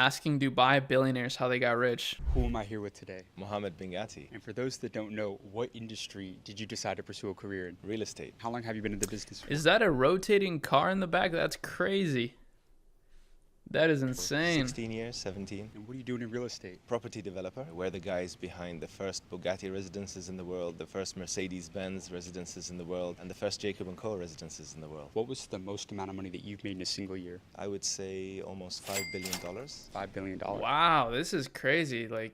asking Dubai billionaires how they got rich. Who am I here with today? Mohammed bin Ati. And for those that don't know, what industry did you decide to pursue a career in? Real estate. How long have you been in the business for? Is that a rotating car in the back? That's crazy. That is insane. 16 years, 17. And what are you doing in real estate? Property developer. We're the guys behind the first Bugatti residences in the world, the first Mercedes-Benz residences in the world, and the first Jacob & Co residences in the world. What was the most amount of money that you've made in a single year? I would say almost $5 billion. $5 billion. Wow, this is crazy. Like,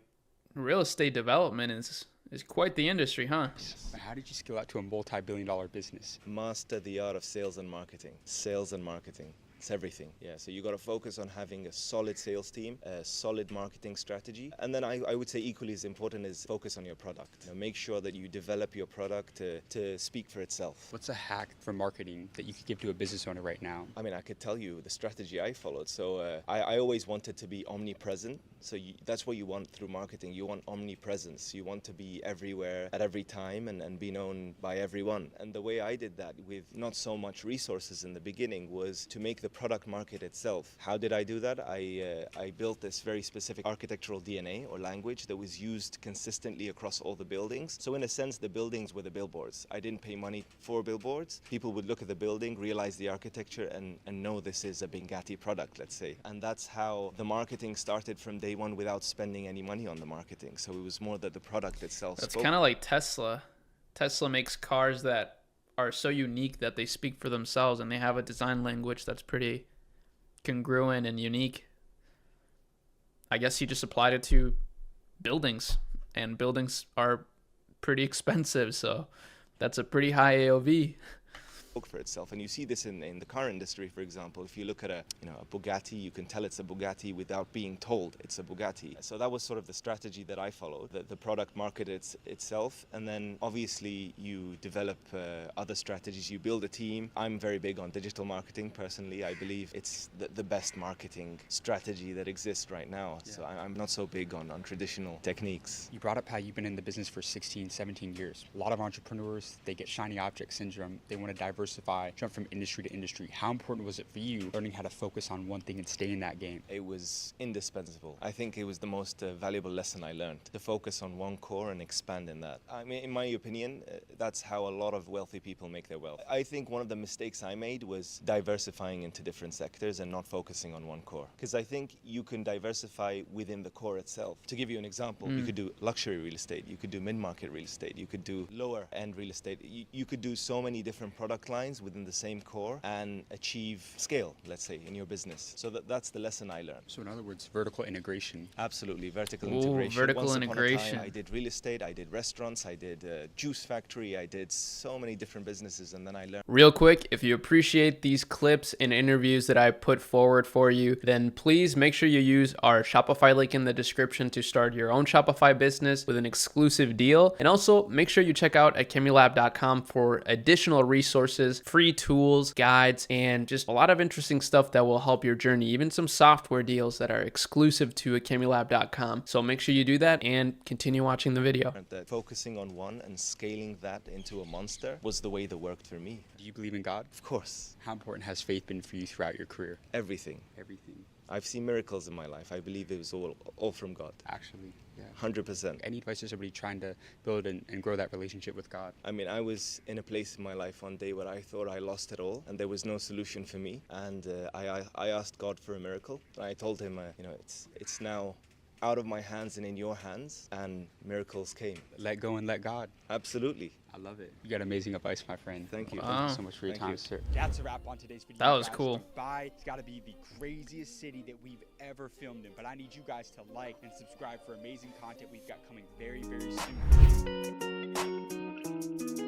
real estate development is quite the industry, huh? But how did you scale out to a multi-billion-dollar business? Master the art of sales and marketing. Sales and marketing. It's everything. Yeah, so you got to focus on having a solid sales team, a solid marketing strategy. And then I would say equally as important is focus on your product. You know, make sure that you develop your product to speak for itself. What's a hack for marketing that you could give to a business owner right now? I mean, I could tell you the strategy I followed. So I always wanted to be omnipresent. So that's what you want through marketing. You want omnipresence. You want to be everywhere at every time and be known by everyone. And the way I did that with not so much resources in the beginning was to make the product market itself. How did I do that? I built this very specific architectural DNA or language that was used consistently across all the buildings. So in a sense, the buildings were the billboards. I didn't pay money for billboards. People would look at the building, realize the architecture, and know this is a Bugatti product, let's say. And that's how the marketing started from day one without spending any money on the marketing. So it was more that the product itself That's spoke. kind of like Tesla. Tesla makes cars that are so unique that they speak for themselves, and they have a design language that's pretty congruent and unique. I guess he just applied it to buildings, and buildings are pretty expensive, so that's a pretty high AOV. For itself, and you see this in the car industry. For example, if you look at a Bugatti, you can tell it's a Bugatti without being told it's a Bugatti. So that was sort of the strategy that I followed. The product market itself, and then obviously you develop other strategies. You build a team. I'm very big on digital marketing personally. I believe it's the best marketing strategy that exists right now. Yeah. So I'm not so big on traditional techniques. You brought up how you've been in the business for 16, 17 years. A lot of entrepreneurs, they get shiny object syndrome. They want to diversify, jump from industry to industry. How important was it for you learning how to focus on one thing and stay in that game? It was indispensable. I think it was the most valuable lesson I learned, to focus on one core and expand in that. I mean, in my opinion, that's how a lot of wealthy people make their wealth. I think one of the mistakes I made was diversifying into different sectors and not focusing on one core. Because I think you can diversify within the core itself. To give you an example, you could do luxury real estate, you could do mid-market real estate, you could do lower-end real estate. You could do so many different product lines within the same core and achieve scale, let's say, in your business. So that's the lesson I learned. So in other words, vertical integration. Absolutely, vertical integration. Vertical Once integration. upon a time, I did real estate, I did restaurants, I did juice factory, I did so many different businesses, and then I learned. Real quick, if you appreciate these clips and interviews that I put forward for you, then please make sure you use our Shopify link in the description to start your own Shopify business with an exclusive deal. And also make sure you check out akemulab.com for additional resources, free tools, guides, and just a lot of interesting stuff that will help your journey, even some software deals that are exclusive to akemulab.com. So make sure you do that and continue watching the video. That focusing on one and scaling that into a monster was the way that worked for me. Do you believe in God? Of course. How important has faith been for you throughout your career? Everything. Everything. I've seen miracles in my life. I believe it was all from God. Actually, yeah. 100%. Any advice to somebody trying to build and grow that relationship with God? I mean, I was in a place in my life one day where I thought I lost it all and there was no solution for me. And I asked God for a miracle. I told him, it's now out of my hands and in your hands, and miracles came. Let go and let God. Absolutely. I love it. You got amazing advice, my friend. Thank you. Thank you so much for your time, sir. That's a wrap on today's video. That was guys. cool. Dubai, it's got to be the craziest city that we've ever filmed in. But I need you guys to like and subscribe for amazing content we've got coming very, very soon.